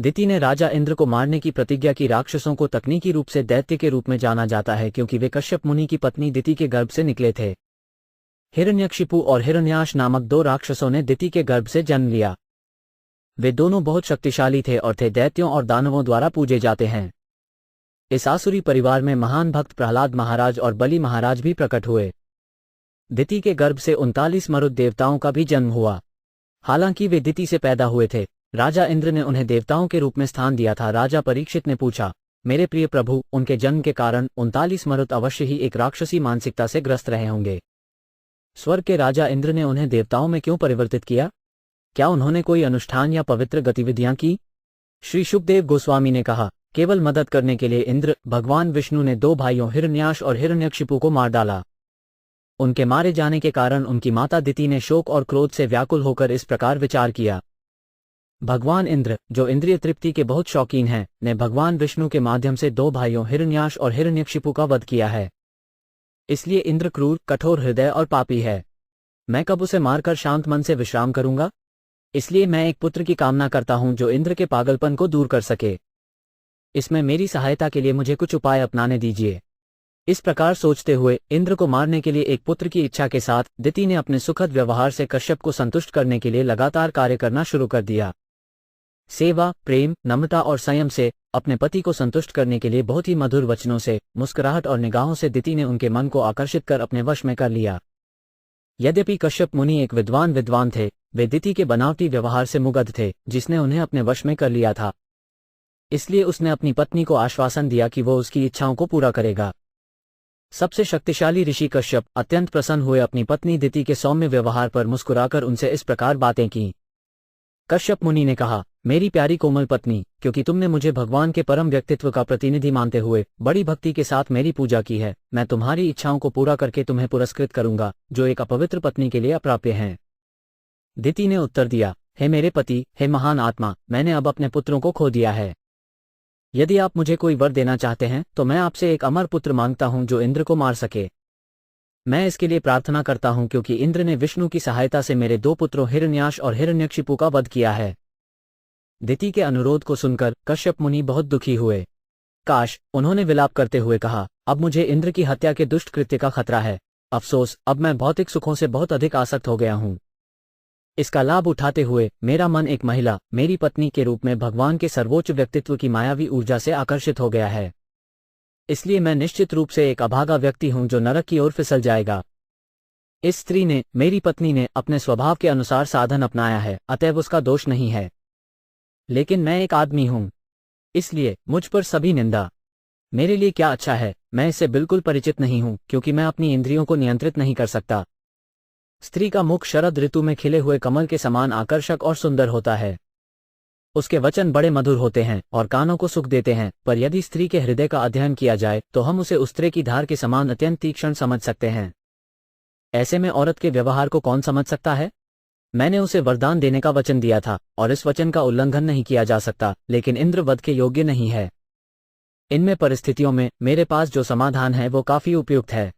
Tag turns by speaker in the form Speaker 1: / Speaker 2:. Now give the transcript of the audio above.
Speaker 1: दिति ने राजा इंद्र को मारने की प्रतिज्ञा की। राक्षसों को तकनीकी रूप से दैत्य के रूप में जाना जाता है क्योंकि वे कश्यप मुनि की पत्नी दिति के गर्भ से निकले थे। हिरण्यकशिपु और हिरण्याश नामक दो राक्षसों ने दिति के गर्भ से जन्म लिया। वे दोनों बहुत शक्तिशाली थे और थे दैत्यों और दानवों द्वारा पूजे जाते हैं। इस आसुरी परिवार में महान भक्त प्रहलाद महाराज और बलि महाराज भी प्रकट हुए। दिति के गर्भ से 39 मरुत देवताओं का भी जन्म हुआ। हालांकि वे दिति से पैदा हुए थे, राजा इंद्र ने उन्हें देवताओं के रूप में स्थान दिया था। राजा परीक्षित ने पूछा, मेरे प्रिय प्रभु, उनके जन्म के कारण 39 मरुत अवश्य ही एक राक्षसी मानसिकता से ग्रस्त रहे होंगे। स्वर्ग के राजा इंद्र ने उन्हें देवताओं में क्यों परिवर्तित किया? क्या उन्होंने कोई अनुष्ठान या पवित्र गतिविधियां की? श्री शुकदेव गोस्वामी ने कहा, केवल मदद करने के लिए इंद्र भगवान विष्णु ने दो भाइयों हिरण्याश और हिरण्यकशिपु को मार डाला। उनके मारे जाने के कारण उनकी माता दिति ने शोक और क्रोध से व्याकुल होकर इस प्रकार विचार किया। भगवान इंद्र, जो इंद्रिय तृप्ति के बहुत शौकीन हैं, ने भगवान विष्णु के माध्यम से दो भाइयों हिरण्याश और हिरण्यकशिपु का वध किया है। इसलिए इंद्र क्रूर, कठोर हृदय और पापी है। मैं कब उसे मारकर शांत मन से विश्राम करूंगा? इसलिए मैं एक पुत्र की कामना करता हूं जो इंद्र के पागलपन को दूर कर सके। इसमें मेरी सहायता के लिए मुझे कुछ उपाय अपनाने दीजिए। इस प्रकार सोचते हुए इंद्र को मारने के लिए एक पुत्र की इच्छा के साथ दिति ने अपने सुखद व्यवहार से कश्यप को संतुष्ट करने के लिए लगातार कार्य करना शुरू कर दिया। सेवा, प्रेम, नम्रता और संयम से अपने पति को संतुष्ट करने के लिए बहुत ही मधुर वचनों से, मुस्कुराहट और निगाहों से दिति ने उनके मन को आकर्षित कर अपने वश में कर लिया। यद्यपि कश्यप मुनि एक विद्वान थे, वे दिति के बनावटी व्यवहार से मुग्ध थे जिसने उन्हें अपने वश में कर लिया था। इसलिए उसने अपनी पत्नी को आश्वासन दिया कि वो उसकी इच्छाओं को पूरा करेगा। सबसे शक्तिशाली ऋषि कश्यप अत्यंत प्रसन्न हुए। अपनी पत्नी दिति के सौम्य व्यवहार पर मुस्कुराकर उनसे इस प्रकार बातें की। कश्यप मुनि ने कहा, मेरी प्यारी कोमल पत्नी, क्योंकि तुमने मुझे भगवान के परम व्यक्तित्व का प्रतिनिधि मानते हुए बड़ी भक्ति के साथ मेरी पूजा की है, मैं तुम्हारी इच्छाओं को पूरा करके तुम्हें पुरस्कृत करूंगा, जो एक अपवित्र पत्नी के लिए अप्राप्य हैं। दिति ने उत्तर दिया, हे मेरे पति, हे महान आत्मा, मैंने अब अपने पुत्रों को खो दिया है। यदि आप मुझे कोई वर देना चाहते हैं तो मैं आपसे एक अमर पुत्र मांगता हूं जो इंद्र को मार सके। मैं इसके लिए प्रार्थना करता हूं क्योंकि इंद्र ने विष्णु की सहायता से मेरे दो पुत्रों हिरण्याश और हिरण्यकशिपु का वध किया है। दिति के अनुरोध को सुनकर कश्यप मुनि बहुत दुखी हुए। काश, उन्होंने विलाप करते हुए कहा, अब मुझे इंद्र की हत्या के दुष्ट कृत्य का खतरा है। अफसोस, अब मैं भौतिक सुखों से बहुत अधिक आसक्त हो गया हूं। इसका लाभ उठाते हुए मेरा मन एक महिला, मेरी पत्नी के रूप में भगवान के सर्वोच्च व्यक्तित्व की मायावी ऊर्जा से आकर्षित हो गया है। इसलिए मैं निश्चित रूप से एक अभागा व्यक्ति हूं जो नरक की ओर फिसल जाएगा। इस स्त्री ने, मेरी पत्नी ने, अपने स्वभाव के अनुसार साधन अपनाया है, अतएव उसका दोष नहीं है। लेकिन मैं एक आदमी हूं, इसलिए मुझ पर सभी निंदा। मेरे लिए क्या अच्छा है, मैं इससे बिल्कुल परिचित नहीं हूं क्योंकि मैं अपनी इंद्रियों को नियंत्रित नहीं कर सकता। स्त्री का मुख शरद ऋतु में खिले हुए कमल के समान आकर्षक और सुंदर होता है। उसके वचन बड़े मधुर होते हैं और कानों को सुख देते हैं, पर यदि स्त्री के हृदय का अध्ययन किया जाए तो हम उसे उस्त्रे की धार के समान अत्यंत तीक्ष्ण समझ सकते हैं। ऐसे में औरत के व्यवहार को कौन समझ सकता है? मैंने उसे वरदान देने का वचन दिया था और इस वचन का उल्लंघन नहीं किया जा सकता, लेकिन इंद्र वध के योग्य नहीं है। इनमें परिस्थितियों में मेरे पास जो समाधान है वो काफी उपयुक्त है।